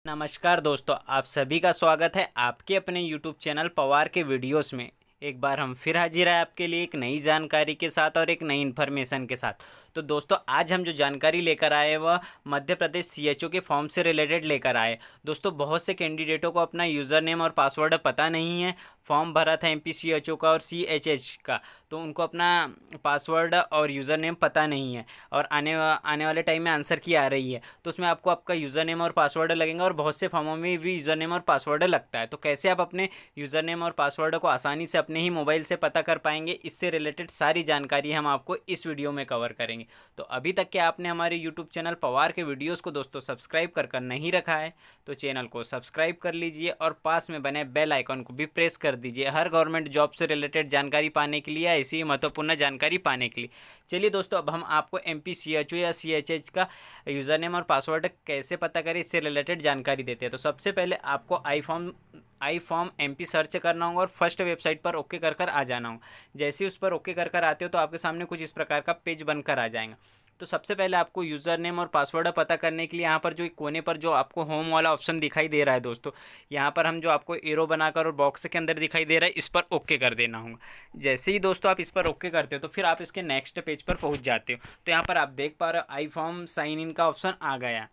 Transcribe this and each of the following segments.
नमस्कार दोस्तों, आप सभी का स्वागत है आपके अपने YouTube चैनल पवार के वीडियोस में। एक बार हम फिर हाजिर है आपके लिए एक नई जानकारी के साथ और एक नई इन्फॉर्मेशन के साथ। तो दोस्तों, आज हम जो जानकारी लेकर आए वह मध्य प्रदेश CHO के फॉर्म से रिलेटेड लेकर आए। दोस्तों, बहुत से कैंडिडेटों को अपना यूज़र नेम और पासवर्ड पता नहीं है। फॉर्म भरा था MP CHO का और CHH का, तो उनको अपना पासवर्ड और यूज़र नेम पता नहीं है और आने वाले टाइम में आंसर की आ रही है, तो उसमें आपको आपका यूज़र नेम और पासवर्ड लगेगा और बहुत से फॉर्मों में भी यूज़र नेम और पासवर्ड लगता है। तो कैसे आप अपने यूज़र नेम और पासवर्ड को आसानी से अपने ही मोबाइल से पता कर पाएंगे, इससे रिलेटेड सारी जानकारी हम आपको इस वीडियो में कवर करेंगे। तो अभी तक के आपने हमारे यूट्यूब चैनल पवार के वीडियोस को दोस्तों सब्सक्राइब कर नहीं रखा है तो चैनल को सब्सक्राइब कर लीजिए और पास में बने बेल आइकन को भी प्रेस कर दीजिए हर गवर्नमेंट जॉब से रिलेटेड जानकारी पाने के लिए, ऐसी ही महत्वपूर्ण जानकारी पाने के लिए। चलिए दोस्तों, अब हम आपको MP CHO या CHH का यूज़र नेम और पासवर्ड कैसे पता करें, इससे रिलेटेड जानकारी देते हैं। तो सबसे पहले आपको आई फॉर्म MP सर्च करना होगा और फर्स्ट वेबसाइट पर ओके कर आ जाना होगा। जैसे ही उस पर ओके कर आते हो तो आपके सामने कुछ इस प्रकार का पेज बनकर आ जाएगा। तो सबसे पहले आपको यूज़र नेम और पासवर्ड पता करने के लिए यहाँ पर जो कोने पर जो आपको होम वाला ऑप्शन दिखाई दे रहा है दोस्तों, यहाँ पर हम जो आपको एरो बनाकर और बॉक्स के अंदर दिखाई दे रहा है, इस पर ओके कर देना होगा। जैसे ही दोस्तों आप इस पर ओके करते हो तो फिर आप इसके नेक्स्ट पेज पर पहुँच जाते हो। तो यहाँ पर आप देख पा रहे हो आई फॉर्म साइन इन का ऑप्शन आ गया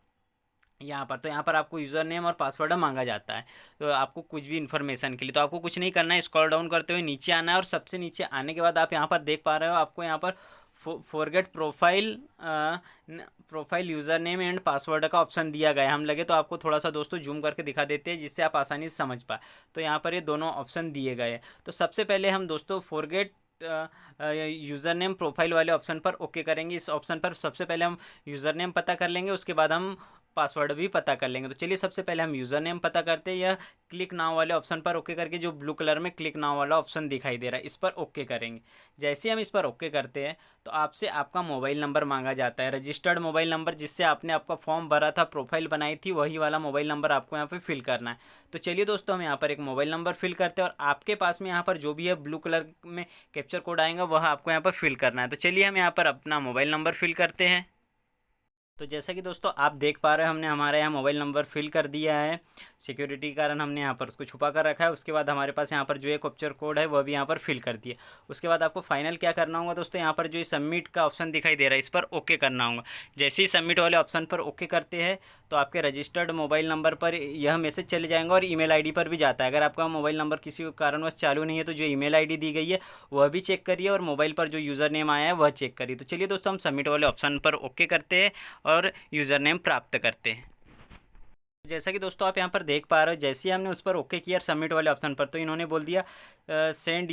यहाँ पर। तो यहाँ पर आपको यूज़र नेम और पासवर्ड मांगा जाता है, तो आपको कुछ भी इन्फॉर्मेशन के लिए तो आपको कुछ नहीं करना है, स्क्रॉल डाउन करते हुए नीचे आना है और सबसे नीचे आने के बाद आप यहाँ पर देख पा रहे हो आपको यहाँ पर forget profile user name and password का ऑप्शन दिया गया है। हम लगे तो आपको थोड़ा सा दोस्तों जूम करके दिखा देते हैं जिससे आप आसानी से समझ पाए। तो यहाँ पर ये दोनों ऑप्शन दिए गए हैं। तो सबसे पहले हम दोस्तों फॉरगेट यूज़र नेम प्रोफाइल वाले ऑप्शन पर ओके करेंगे। इस ऑप्शन पर सबसे पहले हम यूज़र नेम पता कर लेंगे, उसके बाद हम पासवर्ड भी पता कर लेंगे। तो चलिए सबसे पहले हम यूज़र नेम पता करते हैं। यह क्लिक नाउ वाले ऑप्शन पर ओके करके जो ब्लू कलर में क्लिक नाउ वाला ऑप्शन दिखाई दे रहा है, इस पर ओके करेंगे। जैसे हम इस पर ओके करते हैं तो आपसे आपका मोबाइल नंबर मांगा जाता है, रजिस्टर्ड मोबाइल नंबर जिससे आपने आपका फॉर्म भरा था, प्रोफाइल बनाई थी, वही वाला मोबाइल नंबर आपको यहाँ पे फिल करना है। तो चलिए दोस्तों, हम यहाँ पर एक मोबाइल नंबर फिल करते हैं और आपके पास में यहाँ पर जो भी है ब्लू कलर में कैप्चर कोड आएगा वह आपको यहाँ पर फिल करना है। तो चलिए हम यहाँ पर अपना मोबाइल नंबर फिल करते हैं। तो जैसा कि दोस्तों आप देख पा रहे हो, हमने हमारे यहाँ मोबाइल नंबर फिल कर दिया है। सिक्योरिटी के कारण हमने यहाँ पर उसको छुपा कर रखा है। उसके बाद हमारे पास यहाँ पर जो है कैप्चर कोड है वह भी यहाँ पर फिल कर दिया। उसके बाद आपको फाइनल क्या करना होगा दोस्तों, यहाँ पर जो सबमिट का ऑप्शन दिखाई दे रहा है, इस पर ओके करना होगा। जैसे ही सबमिट वाले ऑप्शन पर ओके करते हैं तो आपके रजिस्टर्ड मोबाइल नंबर पर यह मैसेज चले जाएंगे और ईमेल आईडी पर भी जाता है। अगर आपका मोबाइल नंबर किसी कारणवश चालू नहीं है तो जो ईमेल आईडी दी गई है वह भी चेक करिए और मोबाइल पर जो यूज़र नेम आया है वह चेक करिए। तो चलिए दोस्तों, हम सबमिट वाले ऑप्शन पर ओके करते हैं और यूज़र नेम प्राप्त करते हैं। जैसा कि दोस्तों आप यहाँ पर देख पा रहे हो, जैसे ही हमने उस पर ओके किया सबमिट वाले ऑप्शन पर, तो इन्होंने बोल दिया सेंड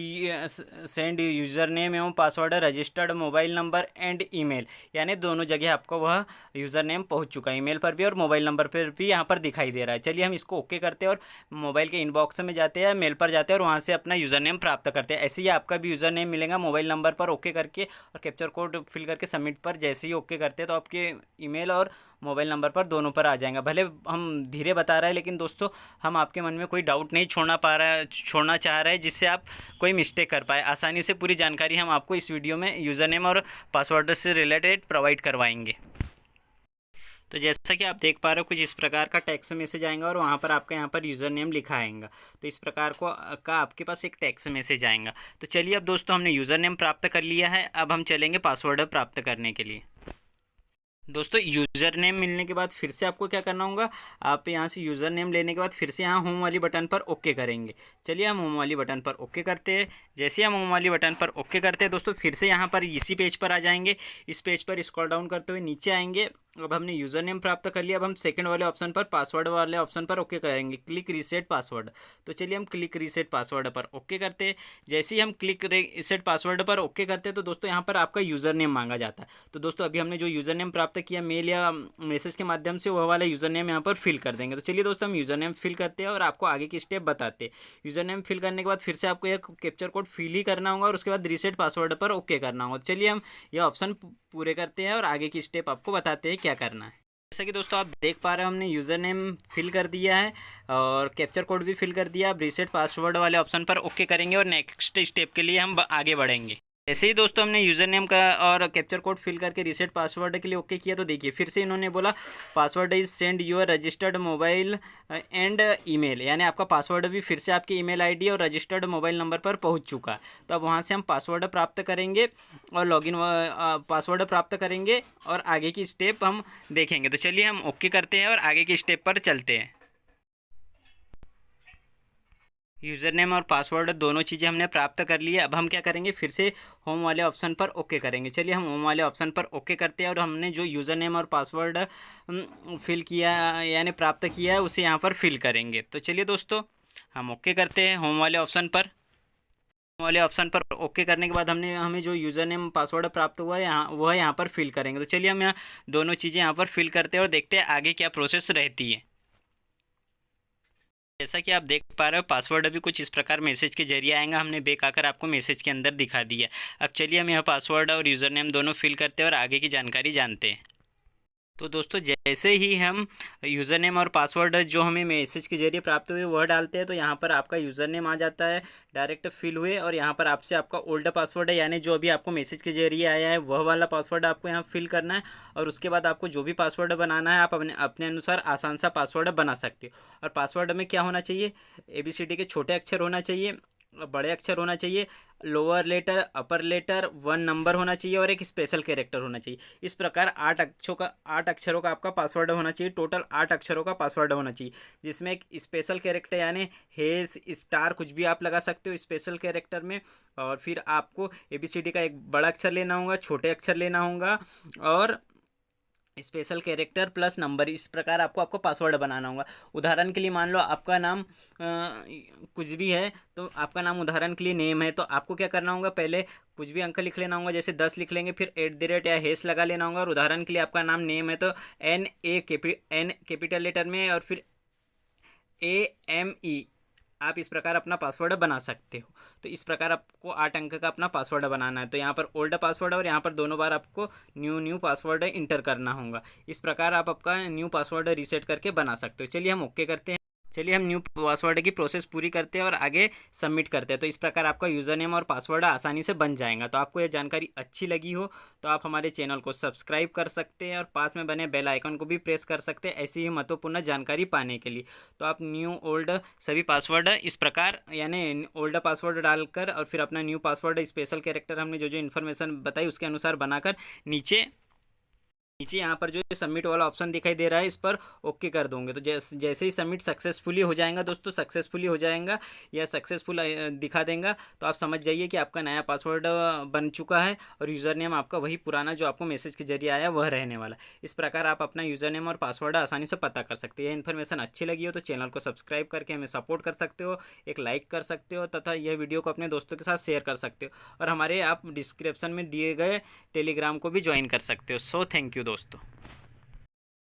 यूज़र नेम एवं password registered mobile number and email, यानी दोनों जगह आपको वह यूज़र नेम पहुँच चुका है, ईमेल पर भी और मोबाइल नंबर पर भी यहाँ पर दिखाई दे रहा है। चलिए हम इसको ओके करते हैं और मोबाइल के इनबॉक्स में जाते हैं, मेल पर जाते हैं और वहाँ से अपना यूज़र नेम प्राप्त करते हैं। ऐसे ही आपका भी यूज़र नेम मिलेगा मोबाइल नंबर पर ओके करके और कैप्चर कोड फिल करके सबमिट पर जैसे ही ओके करते हैं तो आपके ईमेल और मोबाइल नंबर पर दोनों पर आ जाएगा। भले हम धीरे बता रहे हैं लेकिन दोस्तों हम आपके मन में कोई डाउट नहीं छोड़ना चाह रहे हैं जिससे आप कोई मिस्टेक कर पाए। आसानी से पूरी जानकारी हम आपको इस वीडियो में यूज़र नेम और पासवर्ड से रिलेटेड प्रोवाइड करवाएंगे। तो जैसा कि आप देख पा रहे हो, कुछ इस प्रकार का टेक्स्ट मैसेज आएगा और वहाँ पर आपका यहाँ पर यूज़र नेम लिखा आएगा। तो इस प्रकार का आपके पास एक टेक्स्ट मैसेज आएगा। तो चलिए अब दोस्तों, हमने यूज़र नेम प्राप्त कर लिया है, अब हम चलेंगे पासवर्ड प्राप्त करने के लिए। दोस्तों, यूज़र नेम मिलने के बाद फिर से आपको क्या करना होगा, आप यहाँ से यूज़र नेम लेने के बाद फिर से यहाँ होम वाली बटन पर ओके करेंगे। चलिए हम होम वाली बटन पर ओके करते हैं। जैसे हम होम वाली बटन पर ओके करते हैं दोस्तों, फिर से यहाँ पर इसी पेज पर आ जाएंगे। इस पेज पर स्क्रॉल डाउन करते हुए नीचे आएंगे। अब हमने यूज़र नेम प्राप्त कर लिया, अब हम सेकंड वाले ऑप्शन पर पासवर्ड वाले ऑप्शन पर ओके करेंगे, क्लिक रीसेट पासवर्ड। तो चलिए हम क्लिक रीसेट पासवर्ड पर ओके करते हैं। जैसे ही हम क्लिक रीसेट पासवर्ड पर ओके करते हैं तो दोस्तों यहाँ पर आपका यूज़र नेम मांगा जाता है। तो दोस्तों अभी हमने जो यूज़र नेम प्राप्त किया मेल या मैसेज के माध्यम से, वह वाला यूज़र नेम यहाँ पर फिल कर देंगे। तो चलिए दोस्तों, हम यूज़र नेम फिल करते हैं और आपको आगे की स्टेप बताते हैं। यूज़र नेम फिल करने के बाद फिर से आपको एक कैप्चर कोड फिल ही करना होगा और उसके बाद रीसेट पासवर्ड पर ओके करना होगा। चलिए हम यह ऑप्शन पूरे करते हैं और आगे की स्टेप आपको बताते हैं क्या करना है। जैसा कि दोस्तों आप देख पा रहे हो, हमने यूज़र नेम फिल कर दिया है और कैप्चर कोड भी फिल कर दिया। अब रीसेट पासवर्ड वाले ऑप्शन पर ओके करेंगे और नेक्स्ट स्टेप के लिए हम आगे बढ़ेंगे। ऐसे ही दोस्तों हमने यूज़र नेम का और कैप्चर कोड फिल करके रीसेट पासवर्ड के लिए ओके किया, तो देखिए फिर से इन्होंने बोला password is send your registered mobile and email, यानी आपका पासवर्ड भी फिर से आपके ईमेल आईडी और रजिस्टर्ड मोबाइल नंबर पर पहुंच चुका है। तो अब वहां से हम पासवर्ड प्राप्त करेंगे और लॉगिन पासवर्ड प्राप्त करेंगे और आगे की स्टेप हम देखेंगे। तो चलिए हम ओके करते हैं और आगे की स्टेप पर चलते हैं। यूज़र नेम और पासवर्ड दोनों चीज़ें हमने प्राप्त कर ली है। अब हम क्या करेंगे, फिर से होम वाले ऑप्शन पर ओके करेंगे। चलिए हम होम वाले ऑप्शन पर ओके करते हैं और हमने जो यूज़र नेम और पासवर्ड फिल किया यानी प्राप्त किया है उसे यहाँ पर फिल करेंगे। तो चलिए दोस्तों हम ओके करते हैं होम वाले ऑप्शन पर। होम वाले ऑप्शन पर ओके करने के बाद हमें जो यूज़र नेम पासवर्ड प्राप्त हुआ है यहाँ पर फिल करेंगे। तो चलिए हम यहाँ दोनों चीज़ें यहाँ पर फिल करते हैं और देखते हैं आगे क्या प्रोसेस रहती है। जैसा कि आप देख पा रहे हो पासवर्ड अभी कुछ इस प्रकार मैसेज के जरिए आएगा, हमने बेक आकर आपको मैसेज के अंदर दिखा दिया। अब चलिए हम यह पासवर्ड और यूज़र नेम दोनों फिल करते हैं और आगे की जानकारी जानते हैं। तो दोस्तों जैसे ही हम यूज़र नेम और पासवर्ड जो हमें मैसेज के जरिए प्राप्त हुए वह डालते हैं, तो यहाँ पर आपका यूज़र नेम आ जाता है डायरेक्ट फिल हुए, और यहाँ पर आपसे आपका ओल्ड पासवर्ड है यानी जो अभी आपको मैसेज के जरिए आया है वह वाला पासवर्ड आपको यहाँ फिल करना है। और उसके बाद आपको जो भी पासवर्ड बनाना है आप अपने अपने अनुसार आसान सा पासवर्ड बना सकते हो। और पासवर्ड में क्या होना चाहिए, ABCD के छोटे अक्षर होना चाहिए, बड़े अक्षर होना चाहिए, lower letter, upper letter, 1 number होना चाहिए और एक स्पेशल कैरेक्टर होना चाहिए। इस प्रकार 8 अक्षरों का आपका पासवर्ड होना चाहिए। टोटल 8 अक्षरों का पासवर्ड होना चाहिए, जिसमें एक स्पेशल कैरेक्टर यानी हेस स्टार कुछ भी आप लगा सकते हो स्पेशल कैरेक्टर में। और फिर आपको ABCD का एक बड़ा अक्षर लेना होगा, छोटे अक्षर लेना होगा और स्पेशल कैरेक्टर प्लस नंबर। इस प्रकार आपको पासवर्ड बनाना होगा। उदाहरण के लिए मान लो आपका नाम कुछ भी है, तो आपका नाम उदाहरण के लिए नेम है, तो आपको क्या करना होगा, पहले कुछ भी अंक लिख लेना होगा, जैसे 10 लिख लेंगे, फिर @ या हेस लगा लेना होगा। और उदाहरण के लिए आपका नाम नेम है तो N कैपिटल लेटर में और फिर AME। आप इस प्रकार अपना पासवर्ड बना सकते हो। तो इस प्रकार आपको 8 अंक का अपना पासवर्ड बनाना है। तो यहाँ पर ओल्ड पासवर्ड और यहाँ पर दोनों बार आपको न्यू पासवर्ड इंटर करना होगा। इस प्रकार आप आपका न्यू पासवर्ड रीसेट करके बना सकते हो। चलिए हम ओके करते हैं। चलिए हम न्यू पासवर्ड की प्रोसेस पूरी करते हैं और आगे सबमिट करते हैं। तो इस प्रकार आपका यूज़र नेम और पासवर्ड आसानी से बन जाएगा। तो आपको यह जानकारी अच्छी लगी हो तो आप हमारे चैनल को सब्सक्राइब कर सकते हैं और पास में बने बेल आइकन को भी प्रेस कर सकते हैं ऐसी ही महत्वपूर्ण जानकारी पाने के लिए। तो आप न्यू ओल्ड सभी पासवर्ड इस प्रकार यानी ओल्ड पासवर्ड डालकर और फिर अपना न्यू पासवर्ड स्पेशल कैरेक्टर हमने जो इन्फॉर्मेशन बताई उसके अनुसार बनाकर नीचे यहाँ पर जो सबमिट वाला ऑप्शन दिखाई दे रहा है इस पर ओके कर दोगे। तो जैसे ही सबमिट सक्सेसफुली हो जाएगा दोस्तों, सक्सेसफुली हो जाएगा या सक्सेसफुल दिखा देगा, तो आप समझ जाइए कि आपका नया पासवर्ड बन चुका है और यूज़र नेम आपका वही पुराना जो आपको मैसेज के जरिए आया वह रहने वाला। इस प्रकार आप अपना यूज़र नेम और पासवर्ड आसानी से पता कर सकते हैं। यह इन्फॉर्मेशन अच्छी लगी हो तो चैनल को सब्सक्राइब करके हमें सपोर्ट कर सकते हो, एक लाइक कर सकते हो तथा यह वीडियो को अपने दोस्तों के साथ शेयर कर सकते हो। और हमारे आप डिस्क्रिप्शन में दिए गए टेलीग्राम को भी ज्वाइन कर सकते हो। सो थैंक यू दोस्तों।